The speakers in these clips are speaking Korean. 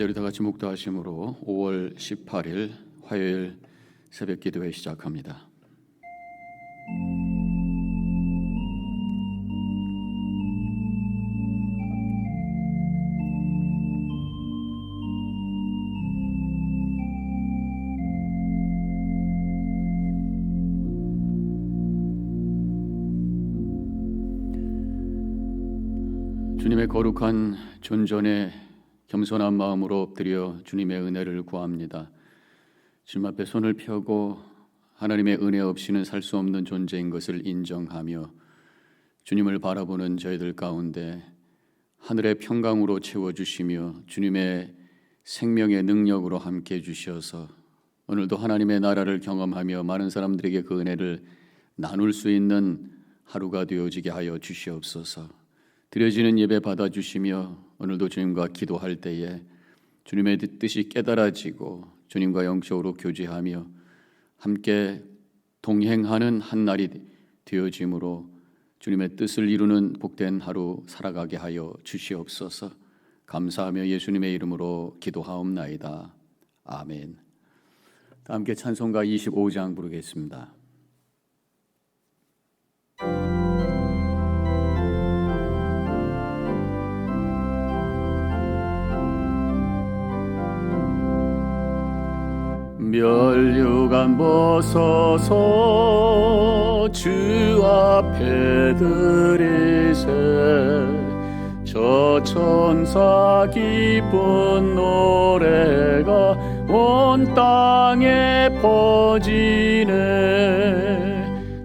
이제 우리 다 같이 묵도하심으로 5월 18일 화요일 새벽 기도회 시작합니다. 주님의 거룩한 존전에 겸손한 마음으로 엎드려 주님의 은혜를 구합니다. 주님 앞에 손을 펴고 하나님의 은혜 없이는 살 수 없는 존재인 것을 인정하며 주님을 바라보는 저희들 가운데 하늘의 평강으로 채워주시며 주님의 생명의 능력으로 함께 해주셔서 오늘도 하나님의 나라를 경험하며 많은 사람들에게 그 은혜를 나눌 수 있는 하루가 되어지게 하여 주시옵소서. 드려지는 예배 받아주시며 오늘도 주님과 기도할 때에 주님의 뜻이 깨달아지고 주님과 영적으로 교제하며 함께 동행하는 한 날이 되어짐으로 주님의 뜻을 이루는 복된 하루 살아가게 하여 주시옵소서. 감사하며 예수님의 이름으로 기도하옵나이다. 아멘. 함께 찬송가 25장 부르겠습니다. 멸류관 벗어서 주 앞에 드리세 저 천사 기쁜 노래가 온 땅에 퍼지네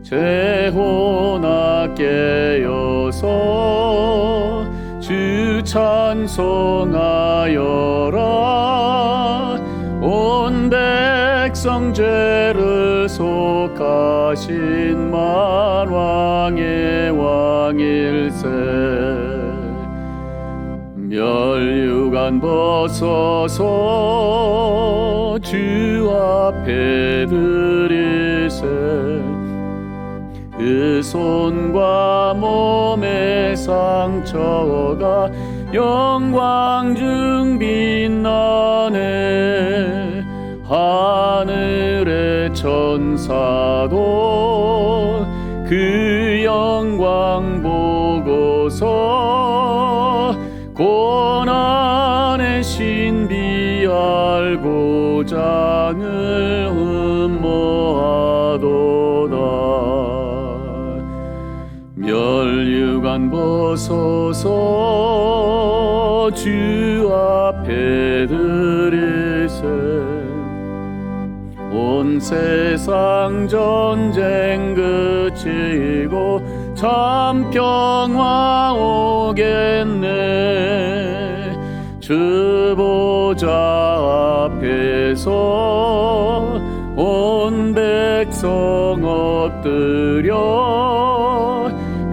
재혼아 깨어서 주 찬송하여라 온 백성 죄를 속하신 만왕의 왕일세 멸류관 벗어서 주 앞에 드리세 그 손과 몸의 상처가 영광 중 빛나네 하늘의 천사도 그 영광 보고서 고난의 신비 알고자 늘 흠모하도다 멸류관 벗어서 주 앞에 드리세 온 세상 전쟁 그치고 참 평화 오겠네 주 보좌 앞에서 온 백성 엎드려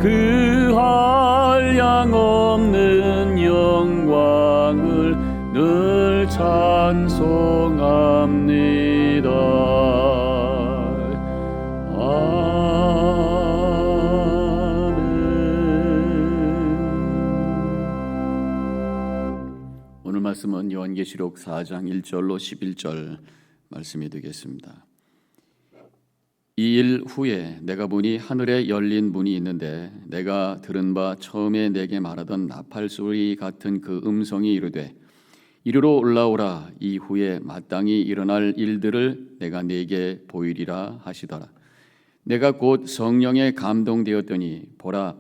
그 한량 없는 영광을 늘 찬송합니다. 오늘 말씀은 요한계시록 4장 1절로 11절 말씀이 되겠습니다. 이 일 후에 내가 보니 하늘에 열린 문이 있는데 내가 들은 바 처음에 내게 말하던 나팔 소리 같은 그 음성이 이르되 이리로 올라오라 이후에 마땅히 일어날 일들을 내가 네게 보이리라 하시더라. 내가 곧 성령에 감동되었더니 보라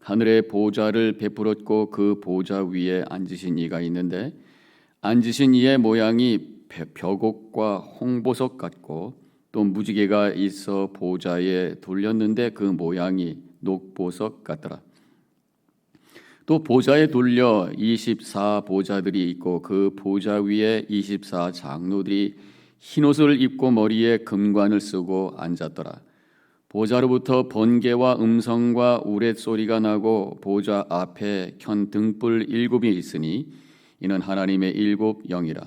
하늘의 보좌를 베풀었고 그 보좌 위에 앉으신 이가 있는데 앉으신 이의 모양이 벽옥과 홍보석 같고 또 무지개가 있어 보좌에 돌렸는데 그 모양이 녹보석 같더라. 또 보좌에 돌려 24 보좌들이 있고 그 보좌 위에 24 장로들이 흰옷을 입고 머리에 금관을 쓰고 앉았더라. 보좌로부터 번개와 음성과 우레소리가 나고 보좌 앞에 켠 등불 7이 있으니 이는 하나님의 7 영이라.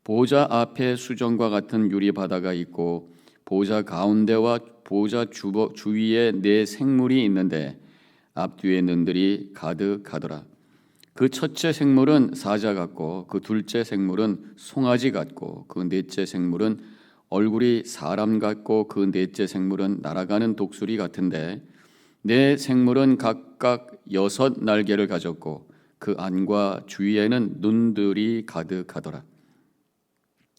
보좌 앞에 수정과 같은 유리바다가 있고 보좌 가운데와 보좌 주위에 네 생물이 있는데 앞뒤에 는들이 가득하더라. 그 첫째 생물은 사자 같고 그 둘째 생물은 송아지 같고 그 넷째 생물은 얼굴이 사람 같고 그 넷째 생물은 날아가는 독수리 같은데 네 생물은 각각 6 날개를 가졌고 그 안과 주위에는 눈들이 가득하더라.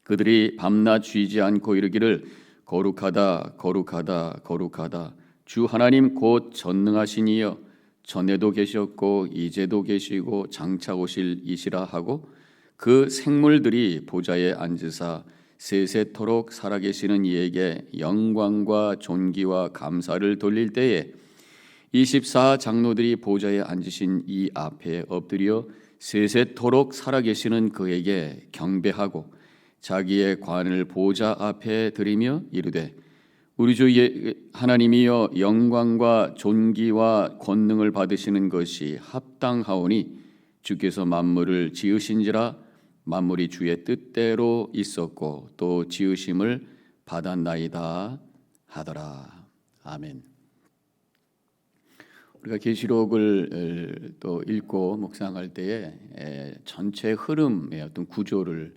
그들이 밤낮 쉬지 않고 이르기를 거룩하다 거룩하다 거룩하다 주 하나님 곧 전능하신 이여 전에도 계셨고 이제도 계시고 장차 오실 이시라 하고 그 생물들이 보좌에 앉으사 세세토록 살아계시는 이에게 영광과 존귀와 감사를 돌릴 때에 24 장로들이 보좌에 앉으신 이 앞에 엎드려 세세토록 살아계시는 그에게 경배하고 자기의 관을 보좌 앞에 드리며 이르되 우리 주 하나님이여 영광과 존귀와 권능을 받으시는 것이 합당하오니 주께서 만물을 지으신지라 만물이 주의 뜻대로 있었고 또 지으심을 받았나이다 하더라. 아멘. 우리가 계시록을 또 읽고 묵상할 때에 전체 흐름의 어떤 구조를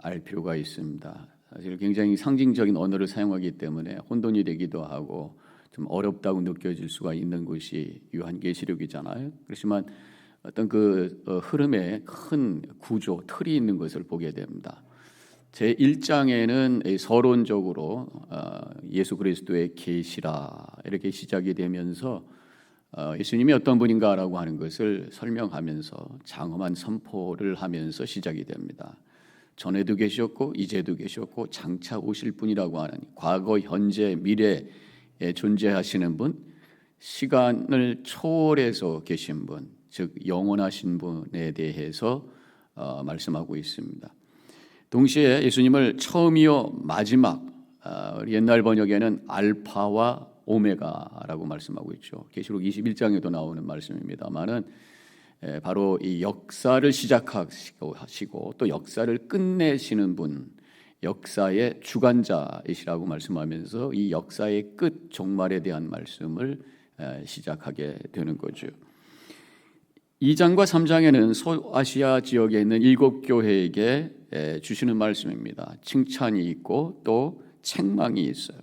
알 필요가 있습니다. 사실 굉장히 상징적인 언어를 사용하기 때문에 혼돈이 되기도 하고 좀 어렵다고 느껴질 수가 있는 것이 요한계시록이잖아요. 그렇지만 어떤 그 흐름에 큰 구조, 틀이 있는 것을 보게 됩니다. 제 1장에는 서론적으로 예수 그리스도의 계시라 이렇게 시작이 되면서 예수님이 어떤 분인가라고 하는 것을 설명하면서 장엄한 선포를 하면서 시작이 됩니다. 전에도 계셨고 이제도 계셨고 장차 오실 분이라고 하는 과거, 현재, 미래에 존재하시는 분, 시간을 초월해서 계신 분, 즉 영원하신 분에 대해서 말씀하고 있습니다. 동시에 예수님을 처음이요 마지막, 옛날 번역에는 알파와 오메가라고 말씀하고 있죠. 계시록 21장에도 나오는 말씀입니다만은 바로 이 역사를 시작하시고 또 역사를 끝내시는 분, 역사의 주관자이시라고 말씀하면서 이 역사의 끝 종말에 대한 말씀을 시작하게 되는 거죠. 2장과 3장에는 소아시아 지역에 있는 7교회에게 주시는 말씀입니다. 칭찬이 있고 또 책망이 있어요.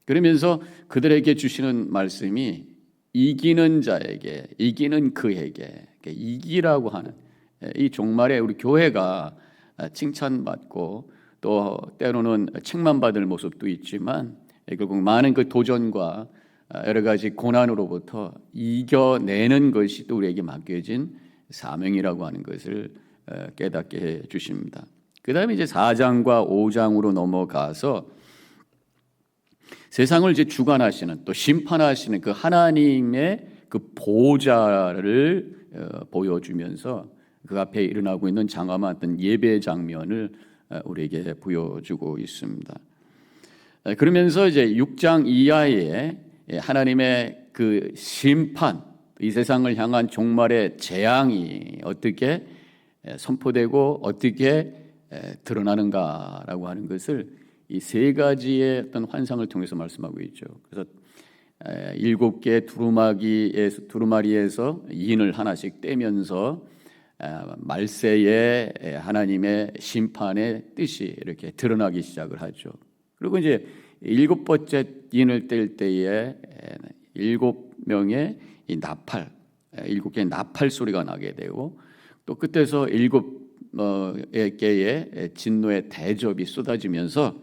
그러면서 그들에게 주시는 말씀이 이기는 자에게, 이기는 그에게, 이기라고 하는 이 종말에 우리 교회가 칭찬받고 또 때로는 책망받을 모습도 있지만 결국 많은 그 도전과 여러 가지 고난으로부터 이겨내는 것이 또 우리에게 맡겨진 사명이라고 하는 것을 깨닫게 해 주십니다. 그 다음에 이제 4장과 5장으로 넘어가서 세상을 이제 주관하시는 또 심판하시는 그 하나님의 그 보좌를 보여주면서 그 앞에 일어나고 있는 장엄한 어떤 예배 장면을 우리에게 보여주고 있습니다. 그러면서 이제 6장 이하에 하나님의 그 심판, 이 세상을 향한 종말의 재앙이 어떻게 선포되고 어떻게 드러나는가라고 하는 것을 이 3가지의 어떤 환상을 통해서 말씀하고 있죠. 그래서 7개 두루마리에서 인을 하나씩 떼면서 말세에 하나님의 심판의 뜻이 이렇게 드러나기 시작을 하죠. 그리고 이제 7번째 인을 뗄 때에 7명의 이 나팔, 7개의 나팔 소리가 나게 되고 또 끝에서 7개의 진노의 대접이 쏟아지면서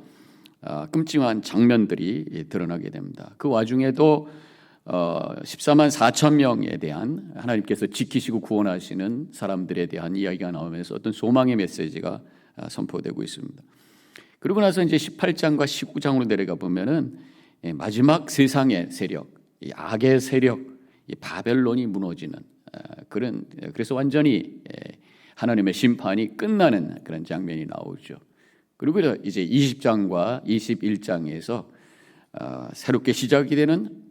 끔찍한 장면들이 드러나게 됩니다. 그 와중에도 14만 4천 명에 대한 하나님께서 지키시고 구원하시는 사람들에 대한 이야기가 나오면서 어떤 소망의 메시지가 선포되고 있습니다. 그리고 나서 이제 18장과 19장으로 내려가 보면은 마지막 세상의 세력, 이 악의 세력, 이 바벨론이 무너지는 그래서 완전히 하나님의 심판이 끝나는 그런 장면이 나오죠. 그리고 이제 20장과 21장에서 새롭게 시작이 되는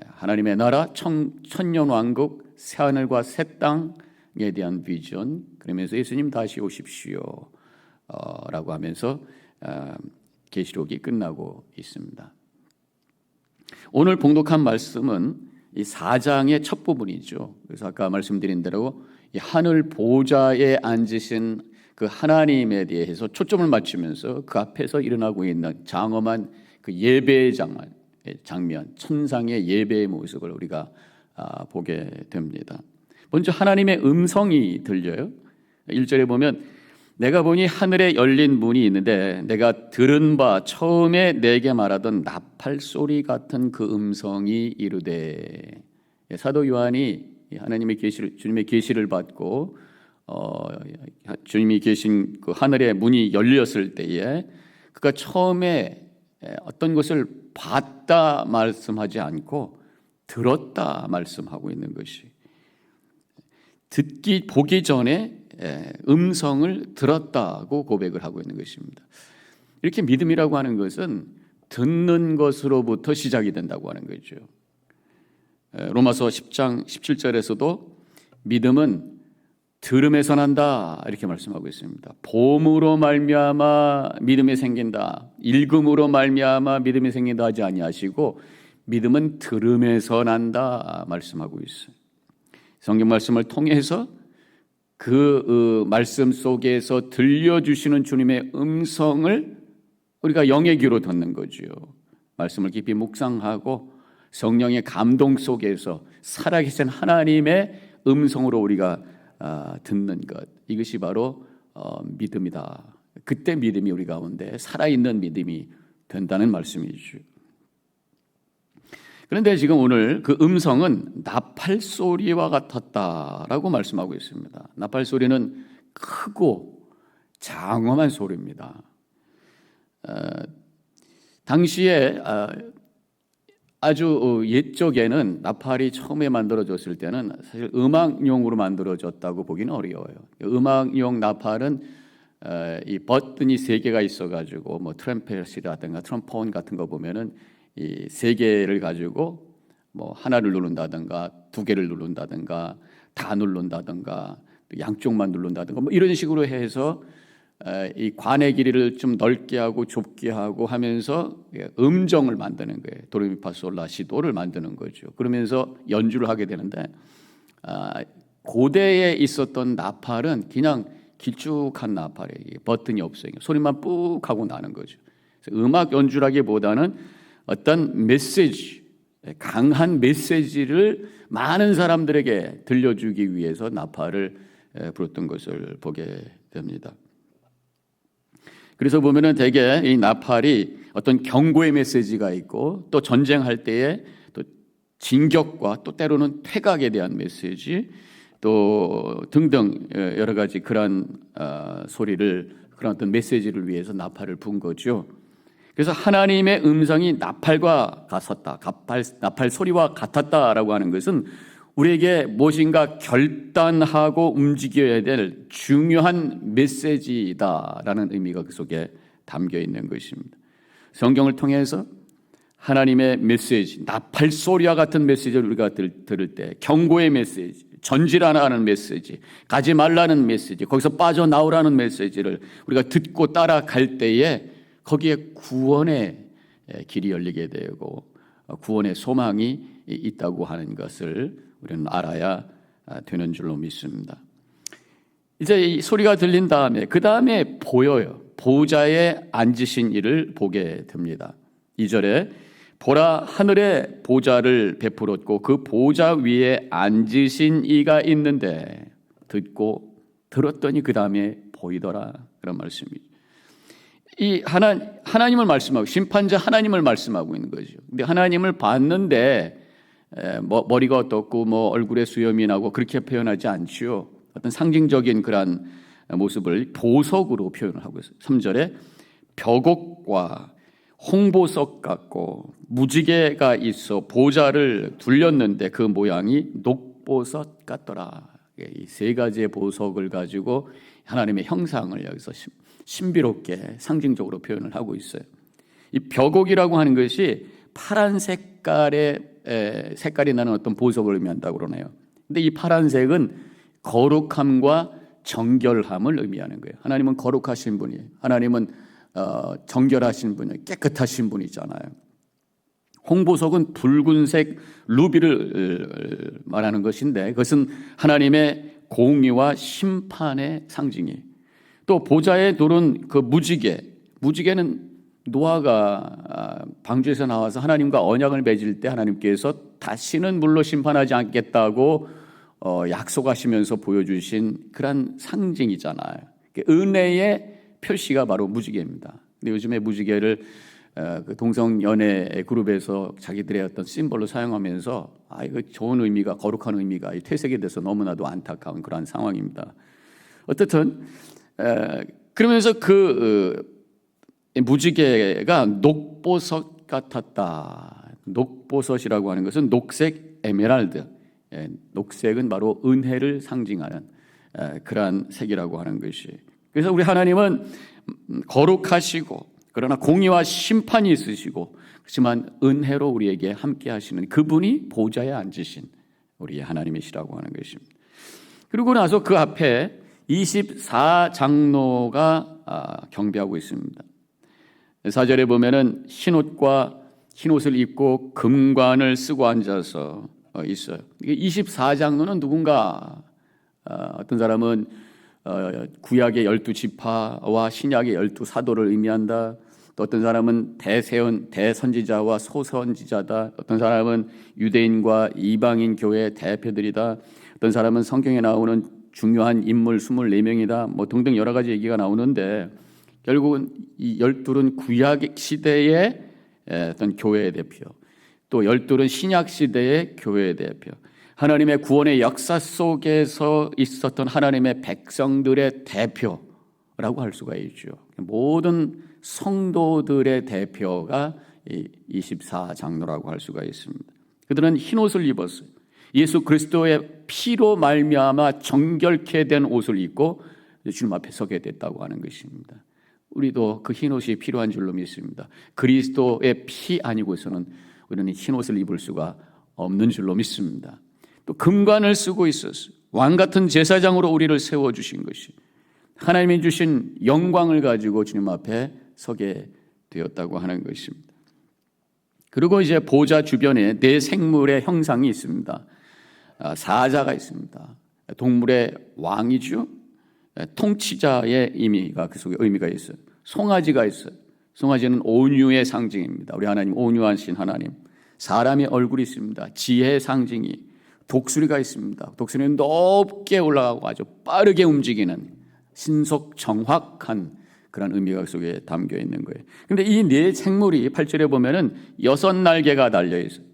하나님의 나라 천년왕국 새하늘과 새 땅에 대한 비전, 그러면서 예수님 다시 오십시오 라고 하면서 계시록이 끝나고 있습니다. 오늘 봉독한 말씀은 이 4장의 첫 부분이죠. 그래서 아까 말씀드린 대로 이 하늘 보좌에 앉으신 그 하나님에 대해서 초점을 맞추면서 그 앞에서 일어나고 있는 장엄한 그 예배의 장면, 천상의 예배의 모습을 우리가 보게 됩니다. 먼저 하나님의 음성이 들려요. 1절에 보면 내가 보니 하늘에 열린 문이 있는데 내가 들은 바 처음에 내게 말하던 나팔 소리 같은 그 음성이 이르되. 사도 요한이 하나님의 계시를, 주님의 계시를 받고 주님이 계신 그 하늘의 문이 열렸을 때에 그가 처음에 어떤 것을 봤다 말씀하지 않고 들었다 말씀하고 있는 것이, 보기 전에 음성을 들었다고 고백을 하고 있는 것입니다. 이렇게 믿음이라고 하는 것은 듣는 것으로부터 시작이 된다고 하는 거죠. 로마서 10장 17절에서도 믿음은 들음에서 난다 이렇게 말씀하고 있습니다. 봄으로 말미암아 믿음이 생긴다, 읽음으로 말미암아 믿음이 생긴다 하지 아니하시고 믿음은 들음에서 난다 말씀하고 있어요. 성경 말씀을 통해서 그 말씀 속에서 들려주시는 주님의 음성을 우리가 영의 귀로 듣는 거죠. 말씀을 깊이 묵상하고 성령의 감동 속에서 살아계신 하나님의 음성으로 우리가 듣는 것, 이것이 바로 믿음이다. 그때 믿음이 우리 가운데 살아있는 믿음이 된다는 말씀이죠. 그런데 지금 오늘 그 음성은 나팔 소리와 같았다라고 말씀하고 있습니다. 나팔 소리는 크고 장엄한 소리입니다. 당시에 아주 옛적에는 나팔이 처음에 만들어졌을 때는 사실 음악용으로 만들어졌다고 보기는 어려워요. 음악용 나팔은 이 버튼이 3개가 있어가지고 뭐 트럼펫이라든가 트럼폰 같은 거 보면은 이 3개를 가지고 뭐 하나를 누른다든가 2개를 누른다든가 다 누른다든가 양쪽만 누른다든가 뭐 이런 식으로 해서 이 관의 길이를 좀 넓게 하고 좁게 하고 하면서 음정을 만드는 거예요. 도레미파솔라시도를 만드는 거죠. 그러면서 연주를 하게 되는데 고대에 있었던 나팔은 그냥 길쭉한 나팔이에요. 버튼이 없어요. 소리만 뿍 하고 나는 거죠. 그래서 음악 연주라기보다는 어떤 메시지, 강한 메시지를 많은 사람들에게 들려주기 위해서 나팔을 불었던 것을 보게 됩니다. 그래서 보면은 대개 이 나팔이 어떤 경고의 메시지가 있고 또 전쟁할 때에 또 진격과 또 때로는 퇴각에 대한 메시지 또 등등 여러 가지 그런 소리를, 그런 어떤 메시지를 위해서 나팔을 분 거죠. 그래서 하나님의 음성이 나팔과 같았다, 나팔 소리와 같았다라고 하는 것은 우리에게 무엇인가 결단하고 움직여야 될 중요한 메시지다라는 의미가 그 속에 담겨 있는 것입니다. 성경을 통해서 하나님의 메시지, 나팔 소리와 같은 메시지를 우리가 들을 때 경고의 메시지, 전질하라는 메시지, 가지 말라는 메시지, 거기서 빠져나오라는 메시지를 우리가 듣고 따라갈 때에 거기에 구원의 길이 열리게 되고 구원의 소망이 있다고 하는 것을 우리는 알아야 되는 줄로 믿습니다. 이제 이 소리가 들린 다음에 그 다음에 보여요. 보좌에 앉으신 이를 보게 됩니다. 2절에 보라 하늘에 보좌를 베풀었고 그 보좌 위에 앉으신 이가 있는데 듣고 들었더니 그 다음에 보이더라, 그런 말씀이죠. 이 하나님을 말씀하고 심판자 하나님을 말씀하고 있는 거죠. 근데 하나님을 봤는데 머리가 어떻고 뭐 얼굴에 수염이 나고 그렇게 표현하지 않지요. 어떤 상징적인 그런 모습을 보석으로 표현을 하고 있어요. 3절에 벽옥과 홍보석 같고 무지개가 있어 보좌를 둘렸는데 그 모양이 녹보석 같더라. 이 3가지의 보석을 가지고 하나님의 형상을 여기서 신비롭게 상징적으로 표현을 하고 있어요. 이 벽옥이라고 하는 것이 파란 색깔이 나는 어떤 보석을 의미한다고 그러네요. 근데 이 파란색은 거룩함과 정결함을 의미하는 거예요. 하나님은 거룩하신 분이에요. 하나님은 정결하신 분이에요. 깨끗하신 분이잖아요. 홍보석은 붉은색 루비를 말하는 것인데 그것은 하나님의 공의와 심판의 상징이에요. 또 보좌에 두른 그 무지개는 노아가 방주에서 나와서 하나님과 언약을 맺을 때 하나님께서 다시는 물로 심판하지 않겠다고 약속하시면서 보여주신 그런 상징이잖아요. 은혜의 표시가 바로 무지개입니다. 근데 요즘에 무지개를 그 동성연애 그룹에서 자기들의 어떤 심벌로 사용하면서 이거 좋은 의미가, 거룩한 의미가 퇴색이 돼서 너무나도 안타까운 그런 상황입니다. 어쨌든 그러면서 무지개가 녹보석 같았다. 녹보석이라고 하는 것은 녹색 에메랄드, 녹색은 바로 은혜를 상징하는 그러한 색이라고 하는 것이. 그래서 우리 하나님은 거룩하시고 그러나 공의와 심판이 있으시고 그렇지만 은혜로 우리에게 함께 하시는 그분이 보좌에 앉으신 우리 하나님이시라고 하는 것입니다. 그리고 나서 그 앞에 24장로가 경배하고 있습니다. 4절에 보면은 흰 옷을 입고 금관을 쓰고 앉아서 있어요. 24장로는 누군가? 어떤 사람은 구약의 12지파와 신약의 12사도를 의미한다. 또 어떤 사람은 대선지자와 소선지자다. 어떤 사람은 유대인과 이방인 교회의 대표들이다. 어떤 사람은 성경에 나오는 중요한 인물 24명이다. 뭐 등등 여러 가지 얘기가 나오는데 결국은 이 12은 구약 시대의 어떤 교회의 대표, 또 12은 신약 시대의 교회의 대표, 하나님의 구원의 역사 속에서 있었던 하나님의 백성들의 대표라고 할 수가 있죠. 모든 성도들의 대표가 24장로라고 할 수가 있습니다. 그들은 흰 옷을 입었어요. 예수 그리스도의 피로 말미암아 정결케 된 옷을 입고 주님 앞에 서게 됐다고 하는 것입니다. 우리도 그 흰 옷이 필요한 줄로 믿습니다. 그리스도의 피 아니고서는 우리는 흰 옷을 입을 수가 없는 줄로 믿습니다. 또 금관을 쓰고 있었어요. 왕 같은 제사장으로 우리를 세워주신 것이 하나님이 주신 영광을 가지고 주님 앞에 서게 되었다고 하는 것입니다. 그리고 이제 보좌 주변에 네 생물의 형상이 있습니다. 사자가 있습니다. 동물의 왕이죠. 통치자의 의미가 그 속에 의미가 있어요. 송아지가 있어요. 송아지는 온유의 상징입니다. 우리 하나님 온유하신 하나님. 사람의 얼굴이 있습니다. 지혜의 상징이. 독수리가 있습니다. 독수리는 높게 올라가고 아주 빠르게 움직이는 신속 정확한 그런 의미가 속에 담겨 있는 거예요. 그런데 이 네 생물이 8절에 보면은 6날개가 달려 있어요.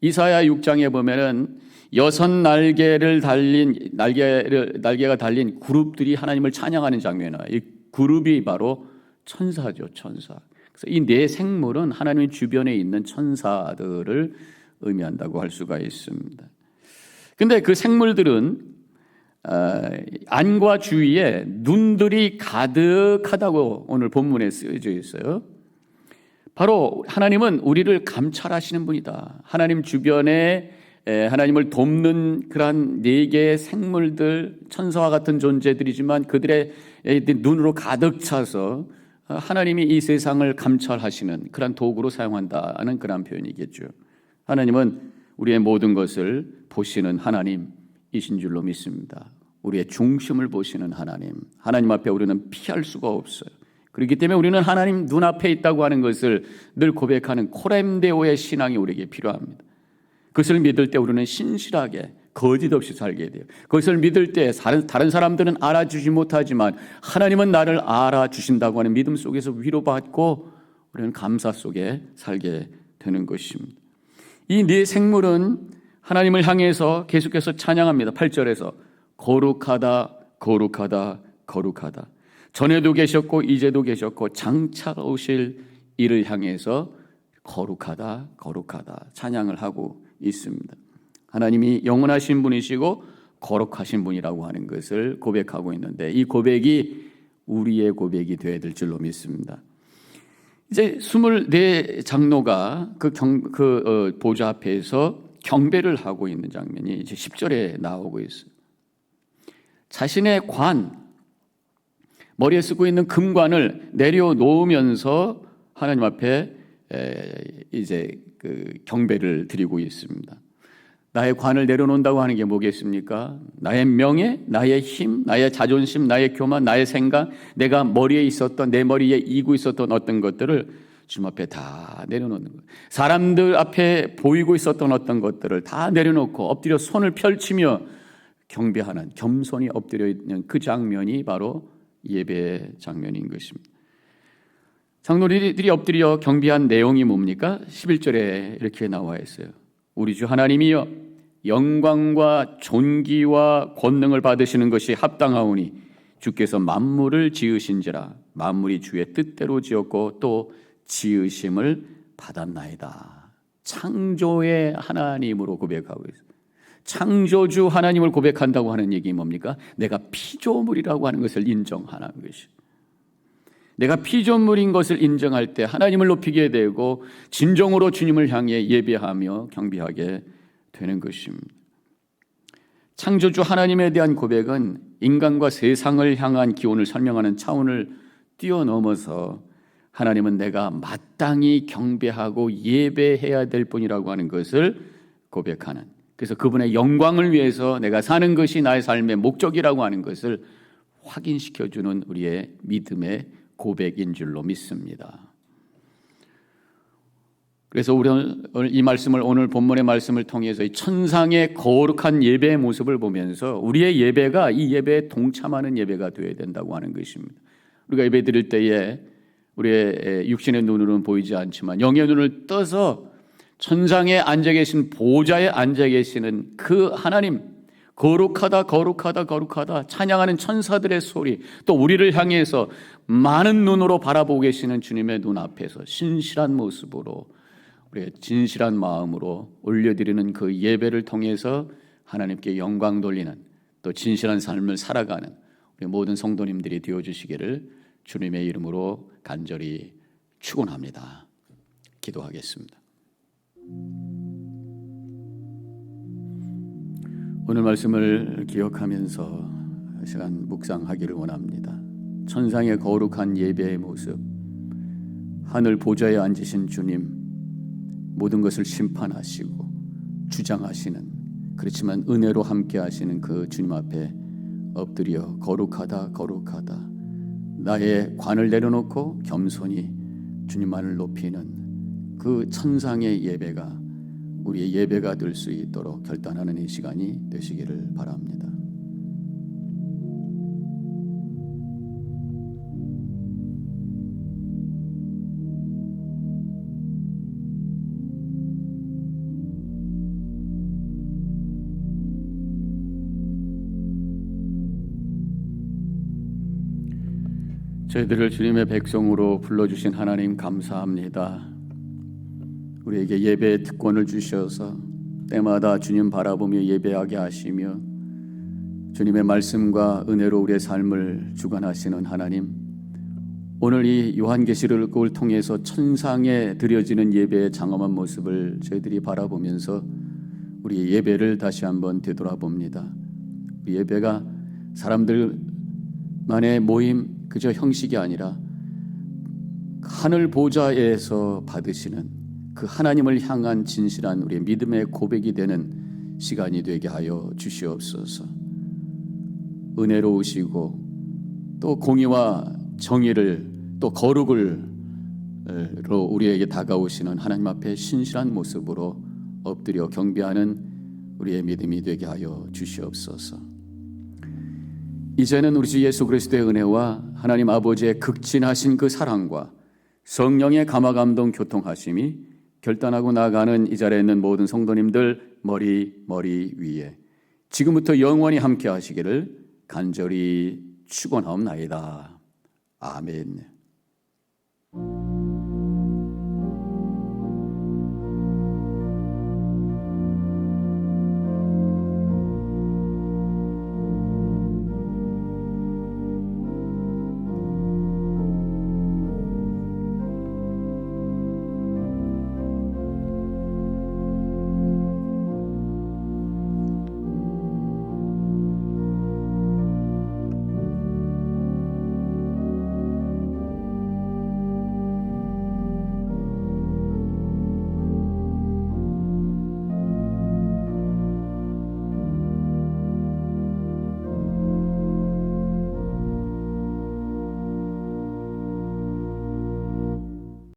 이사야 6장에 보면은 6날개가 달린 그룹들이 하나님을 찬양하는 장면이 나와요. 이 그룹이 바로 천사죠, 천사. 그래서 이 네 생물은 하나님 주변에 있는 천사들을 의미한다고 할 수가 있습니다. 근데 그 생물들은 안과 주위에 눈들이 가득하다고 오늘 본문에 쓰여져 있어요. 바로 하나님은 우리를 감찰하시는 분이다. 하나님 주변에 하나님을 돕는 그러한 네 개의 생물들, 천사와 같은 존재들이지만 그들의 눈으로 가득 차서 하나님이 이 세상을 감찰하시는 그런 도구로 사용한다는 그런 표현이겠죠. 하나님은 우리의 모든 것을 보시는 하나님이신 줄로 믿습니다. 우리의 중심을 보시는 하나님 앞에 우리는 피할 수가 없어요. 그렇기 때문에 우리는 하나님 눈앞에 있다고 하는 것을 늘 고백하는 코렘데오의 신앙이 우리에게 필요합니다. 그것을 믿을 때 우리는 신실하게 거짓 없이 살게 돼요. 그것을 믿을 때 다른 사람들은 알아주지 못하지만 하나님은 나를 알아주신다고 하는 믿음 속에서 위로받고 우리는 감사 속에 살게 되는 것입니다. 이 네 생물은 하나님을 향해서 계속해서 찬양합니다. 8절에서 거룩하다, 거룩하다, 거룩하다. 전에도 계셨고 이제도 계셨고 장차 오실 이를 향해서 거룩하다, 거룩하다 찬양을 하고 있습니다. 하나님이 영원하신 분이시고 거룩하신 분이라고 하는 것을 고백하고 있는데 이 고백이 우리의 고백이 되어야 될 줄로 믿습니다. 이제 24장로가 보좌 앞에서 경배를 하고 있는 장면이 이제 10절에 나오고 있어요. 자신의 머리에 쓰고 있는 금관을 내려놓으면서 하나님 앞에 이제 그 경배를 드리고 있습니다. 나의 관을 내려놓는다고 하는 게 뭐겠습니까? 나의 명예, 나의 힘, 나의 자존심, 나의 교만, 나의 생각, 내가 머리에 있었던, 내 머리에 이고 있었던 어떤 것들을 주님 앞에 다 내려놓는 거예요. 사람들 앞에 보이고 있었던 어떤 것들을 다 내려놓고 엎드려 손을 펼치며 경배하는, 겸손히 엎드려 있는 그 장면이 바로 예배의 장면인 것입니다. 장로들이 엎드려 경배한 내용이 뭡니까? 11절에 이렇게 나와 있어요. 우리 주 하나님이여, 영광과 존귀와 권능을 받으시는 것이 합당하오니 주께서 만물을 지으신지라. 만물이 주의 뜻대로 지었고 또 지으심을 받았나이다. 창조의 하나님으로 고백하고 있어요. 창조주 하나님을 고백한다고 하는 얘기 뭡니까? 내가 피조물이라고 하는 것을 인정하는 것이. 내가 피조물인 것을 인정할 때 하나님을 높이게 되고 진정으로 주님을 향해 예배하며 경배하게 되는 것입니다. 창조주 하나님에 대한 고백은 인간과 세상을 향한 기원을 설명하는 차원을 뛰어넘어서 하나님은 내가 마땅히 경배하고 예배해야 될 분이라고 하는 것을 고백하는, 그래서 그분의 영광을 위해서 내가 사는 것이 나의 삶의 목적이라고 하는 것을 확인시켜주는 우리의 믿음의 고백인 줄로 믿습니다. 그래서 우리는 이 말씀을, 오늘 본문의 말씀을 통해서 이 천상의 거룩한 예배의 모습을 보면서 우리의 예배가 이 예배에 동참하는 예배가 되어야 된다고 하는 것입니다. 우리가 예배 드릴 때에 우리의 육신의 눈으로는 보이지 않지만 영의 눈을 떠서 천상에 앉아 계신 보좌에 앉아 계시는 그 하나님, 거룩하다 거룩하다 거룩하다 찬양하는 천사들의 소리, 또 우리를 향해서 많은 눈으로 바라보고 계시는 주님의 눈앞에서 신실한 모습으로 우리의 진실한 마음으로 올려드리는 그 예배를 통해서 하나님께 영광 돌리는, 또 진실한 삶을 살아가는 우리 모든 성도님들이 되어주시기를 주님의 이름으로 간절히 축원합니다. 기도하겠습니다. 오늘 말씀을 기억하면서 시간 묵상하기를 원합니다. 천상의 거룩한 예배의 모습, 하늘 보좌에 앉으신 주님, 모든 것을 심판하시고 주장하시는, 그렇지만 은혜로 함께 하시는 그 주님 앞에 엎드려 거룩하다 거룩하다, 나의 관을 내려놓고 겸손히 주님만을 높이는 그 천상의 예배가 우리의 예배가 될 수 있도록 결단하는 이 시간이 되시기를 바랍니다. 저희들을 주님의 백성으로 불러주신 하나님 감사합니다. 우리에게 예배의 특권을 주셔서 때마다 주님 바라보며 예배하게 하시며 주님의 말씀과 은혜로 우리의 삶을 주관하시는 하나님, 오늘 이 요한계시록을 통해서 천상에 드려지는 예배의 장엄한 모습을 저희들이 바라보면서 우리의 예배를 다시 한번 되돌아봅니다. 우리 예배가 사람들만의 모임, 그저 형식이 아니라 하늘 보좌에서 받으시는 그 하나님을 향한 진실한 우리의 믿음의 고백이 되는 시간이 되게 하여 주시옵소서. 은혜로우시고 또 공의와 정의를 또 거룩을로 우리에게 다가오시는 하나님 앞에 신실한 모습으로 엎드려 경배하는 우리의 믿음이 되게 하여 주시옵소서. 이제는 우리 주 예수 그리스도의 은혜와 하나님 아버지의 극진하신 그 사랑과 성령의 감화감동 교통하심이 결단하고 나아가는 이 자리에 있는 모든 성도님들 머리 위에 지금부터 영원히 함께 하시기를 간절히 축원하옵나이다. 아멘.